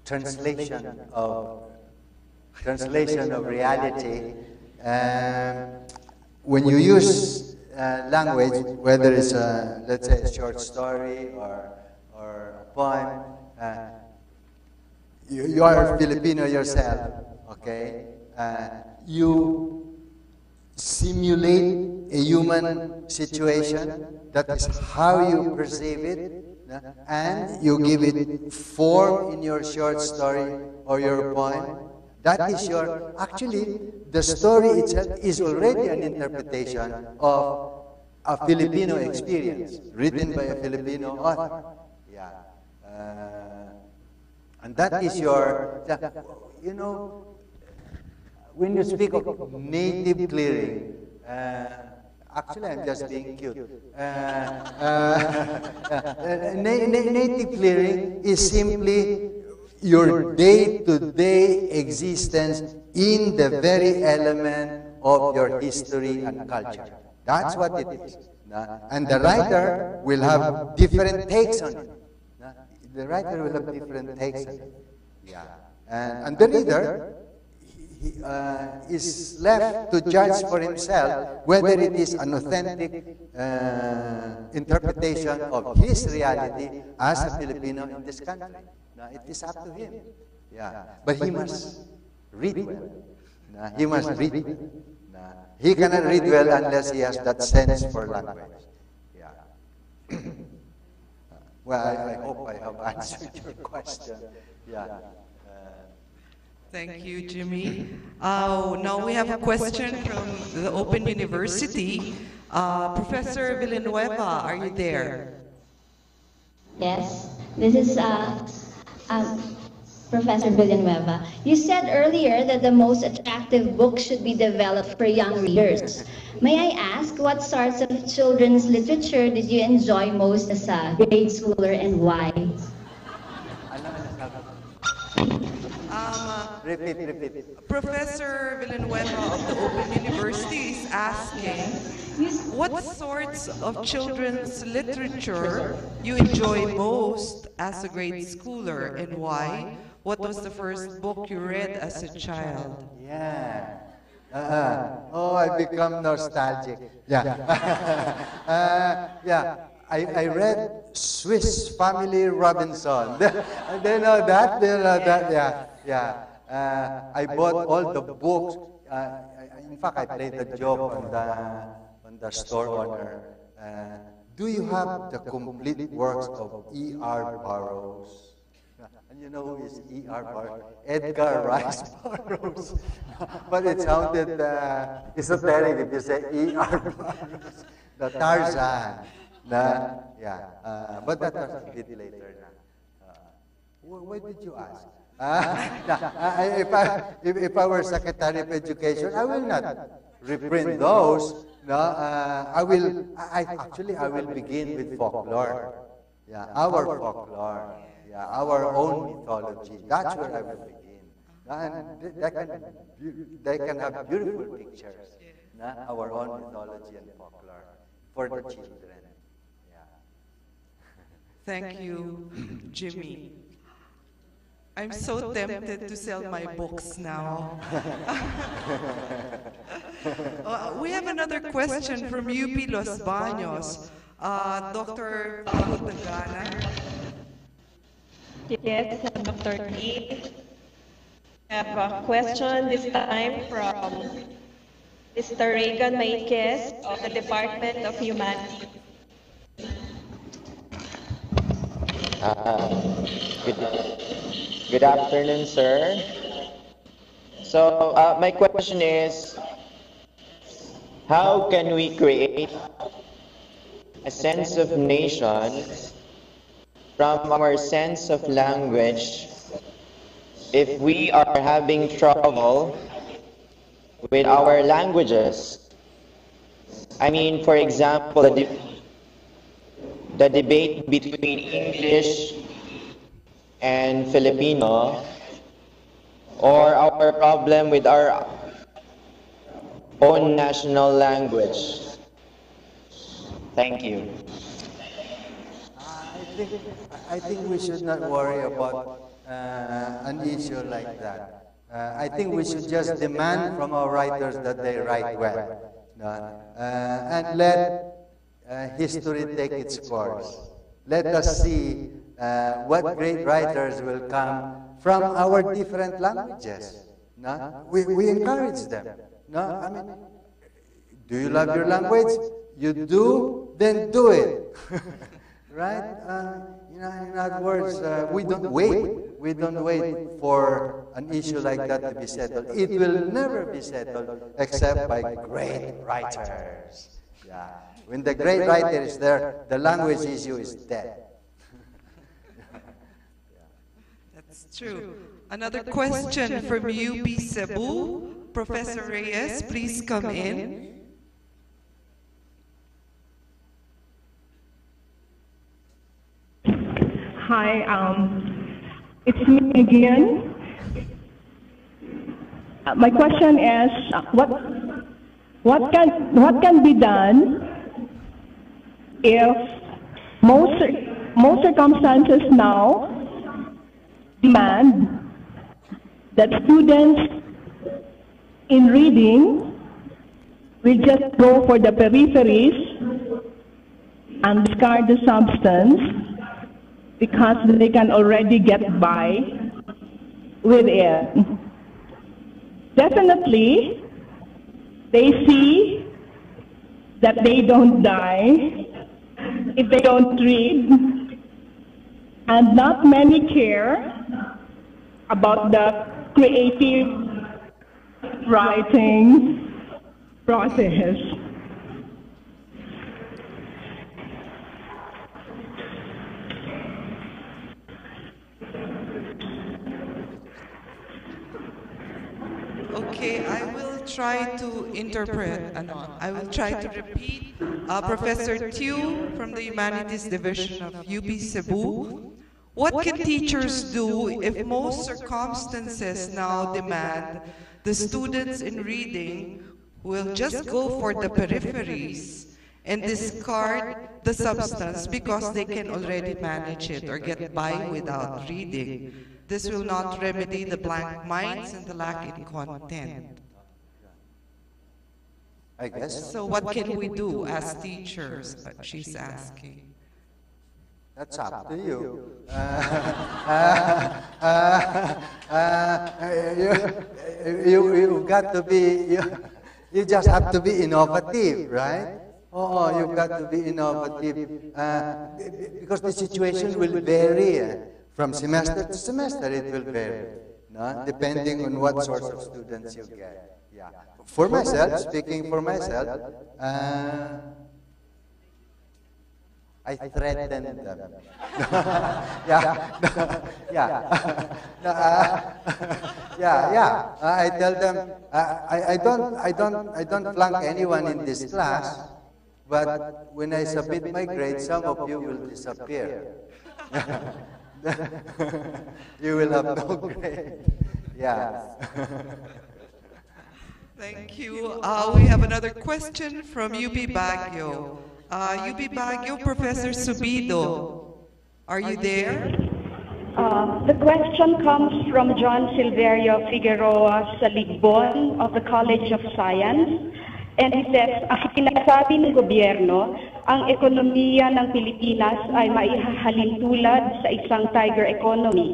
translation of reality. When you use language, whether it's let's say a short story or a poem, you are Filipino yourself, okay? You simulate a human situation. That is how you perceive it, and you give it form in your short story or your poem. That is your, actually, the story itself is already an interpretation of a Filipino experience, written by a Filipino author. Yeah. And that is your, you know, when you speak of native clearing, actually, I'm just being cute. Native clearing is simply your day-to-day existence in the very element of your history and culture. That's what it is. And the writer will have different takes on it. The writer will have different takes on it. Yeah. And the reader is left to judge for himself whether it is an authentic interpretation of his reality as a Filipino in this country. It is up to him. Yeah. But he must read well. He must read well. He cannot read well unless he has that sense for language. Yeah. Well, I hope I have answered your question. Yeah. Thank you, Jimmy. Now we have a question from the Open University. Professor Villanueva, are you there? Yes, this is Professor Villanueva. You said earlier that the most attractive book should be developed for young readers. May I ask what sorts of children's literature did you enjoy most as a grade schooler and why? Repeat. Professor Villanueva of the Open University is asking what sorts of children's literature you enjoy most as a grade schooler and why? What was the first book you read as a child? Yeah. Oh, I become nostalgic. Yeah. Yeah. I read Swiss Family Robinson. They know that? They know that? Yeah. Yeah. I bought all the books. In fact, I played the joke on the store owner. Do you have the complete works of E.R. Burroughs? And you know who is E.R. Burroughs? Edgar Rice Burroughs. But it sounded esoteric if you say E.R. Burroughs. The Tarzan. But that was a bit later now. Why did you ask? If I were Secretary of Education, I will not reprint those. No, I will begin with folklore. Yeah, our folklore. Yeah, our own mythology. That's where I will begin. And they can have beautiful pictures. Our own mythology and folklore for the children. Yeah. Thank you, Jimmy. I'm so tempted to sell my books now. We have another question from UP Los Baños. Dr. Tagana. Yes, Dr. Lee. I have a question this time from Mr. Reagan Maikes of the Department of Humanities. Good afternoon, sir. So, my question is, how can we create a sense of nation from our sense of language if we are having trouble with our languages? I mean, for example, the debate between English and Filipino, or our problem with our own national language. Thank you. I think we should not worry about an issue like that. I think we should just demand from our writers that they write well, and let history take its course. Let us see what great writers will come from our different languages. No? We encourage them. No? I mean, do you love your language? You do? Then do it. Right? In other words, we don't wait. We don't wait for an issue like that to be settled. It will never be settled except by great writers. Yeah. When the great writer is there, the language issue is dead. That's true. Another question from UP Cebu. Professor Reyes, please come in. Hi, it's me again. My question is, what can be done if most circumstances now demand that students in reading will just go for the peripheries and discard the substance because they can already get by with it. Definitely, they see that they don't die if they don't read, and not many care about the creative writing process. Okay, I will try to interpret. I will try to repeat. Professor Tew from the Humanities Division of UP Cebu. What can teachers do if most circumstances now demand the students in reading will just go for the peripheries and discard the substance because they can already manage it or get by without reading? This will not remedy the blank minds and the lack in content. I guess. So what can we do as teachers? She's asking. That's up to you. You've got to be, you just have to be innovative, right? Oh, you've got to be innovative because the situation will vary. From semester to semester, it will vary, no? Depending on what sort of students you get. Yeah. For myself, speaking for myself, I threaten them. I tell them, I don't flunk anyone in this class, but when I submit my grades, some of you will disappear. You will have no grade. Yeah. Thank you. We have another question from UP Baguio. UP Baguio, Professor Subido. Are you there? The question comes from John Silverio Figueroa Saligbon of the College of Science. And he says, ang sinasabi ng gobyerno, ang ekonomiya ng Pilipinas ay maihahalin tulad sa isang tiger economy.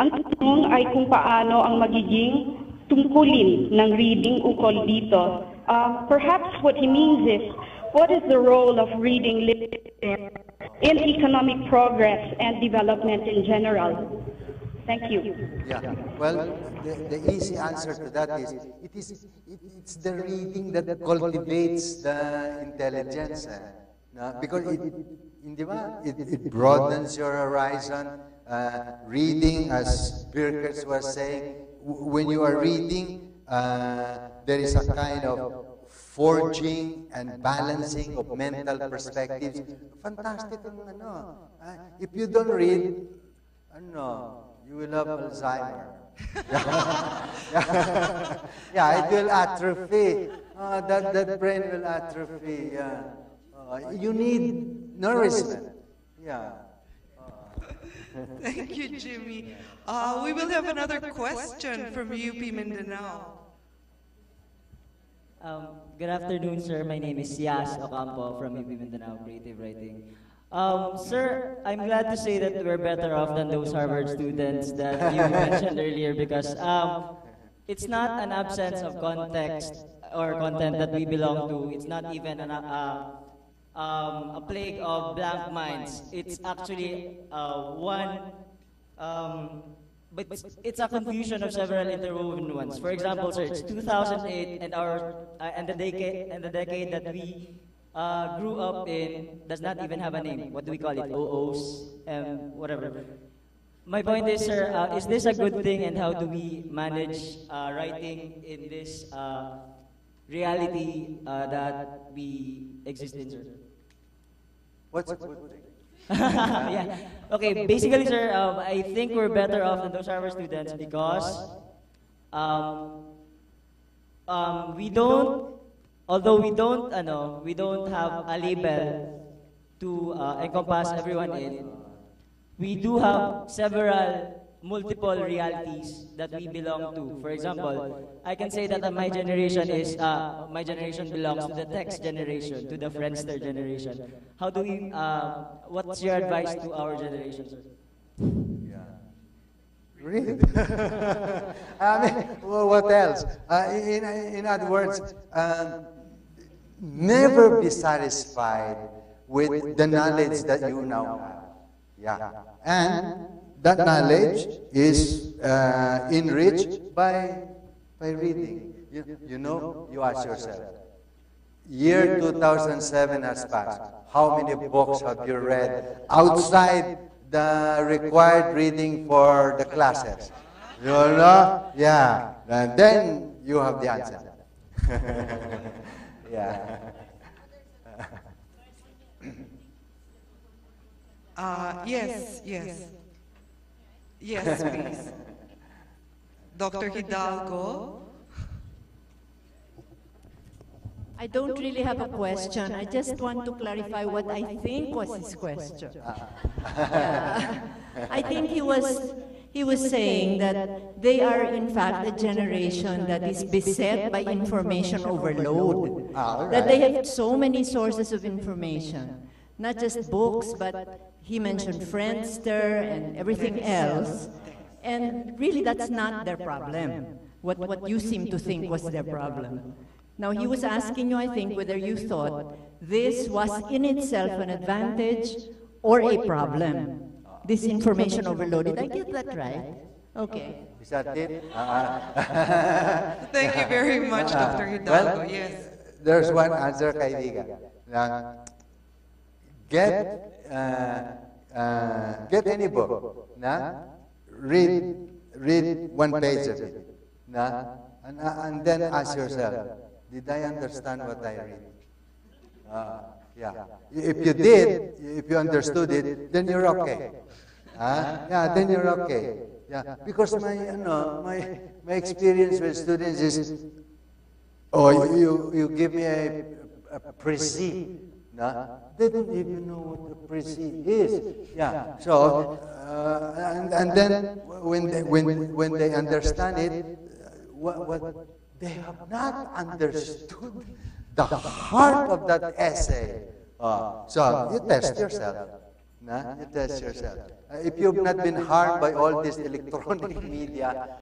Ang tanong ay kung paano ang magiging tungkulin ng reading ukol dito. Perhaps what he means is, what is the role of reading literature in economic progress and development in general? Thank you. Yeah. Well, the easy answer to that is, it's the reading that cultivates the intelligence. No? Because it broadens your horizon. Reading, as Birkers was saying, when you are reading, there is a kind of forging and balancing of mental perspectives. Fantastic. If you don't read, you will have Alzheimer. Yeah, it will atrophy. That brain will atrophy. Yeah. You need nourishment. Yeah. Thank you, Jimmy. We will have another question from UP Mindanao. Good afternoon, sir. My name is Yas Ocampo from UP Mindanao Creative Writing. Sir, I'm glad to say that we're better off than those Harvard students that you mentioned earlier because it's not an absence of context or content that we belong to. It's not even a plague of blank minds. It's actually but it's a confusion of several interwoven ones. For example, sir, it's 2008 and the decade that we grew up in does not even have a name. What do we call it? OOs and whatever. My point is, sir, is this a good thing, and how do we manage writing in this reality that we exist in, sir? What's a good thing? Yeah. Okay, basically, sir, I think we're better off than those Harvard students because we don't, although we don't have a label to encompass everyone in, we do have several multiple realities that we belong to. For example, I can say that my generation belongs to the text generation, to the Friendster generation. How do we, what's your advice to our generation, sir? Yeah. Read. I mean, well, what else? In other words, never be satisfied with the knowledge that you now have. Yeah. And that knowledge is enriched by reading. You know, you ask yourself, year 2007 has passed. How many books have you read outside the required reading for the classes? You know? Yeah. And then you have the answer. Yeah. Yes, yes. Yes, please. Dr. Hidalgo? I don't really have a question. I just want to clarify what I think was his question. I think he was saying that they are in fact a generation that is beset by information overload. That they have so many sources of information, not just books, but he mentioned Friendster and everything else. And really that's not their problem. What you seem to think was their problem. Now, he was asking you, I think, whether you thought this was in itself an advantage or a problem. This information overload. Did I get that right? Okay. Is that it? Thank you very much, Dr. Hidalgo. Well, Yes. there's one answer, kaibigan. Get any book. Read one page of it. And then ask yourself, did I understand what I read? Yeah. If you did, if you understood it, then you're okay. Yeah, then you're okay. Yeah. Because my experience with students is, you give me a précis. They don't even know what a précis is. Yeah. So and then when they understand it, what they have not understood the heart of that essay. So you test yourself. You test yourself. If you've not been harmed by all this electronic media,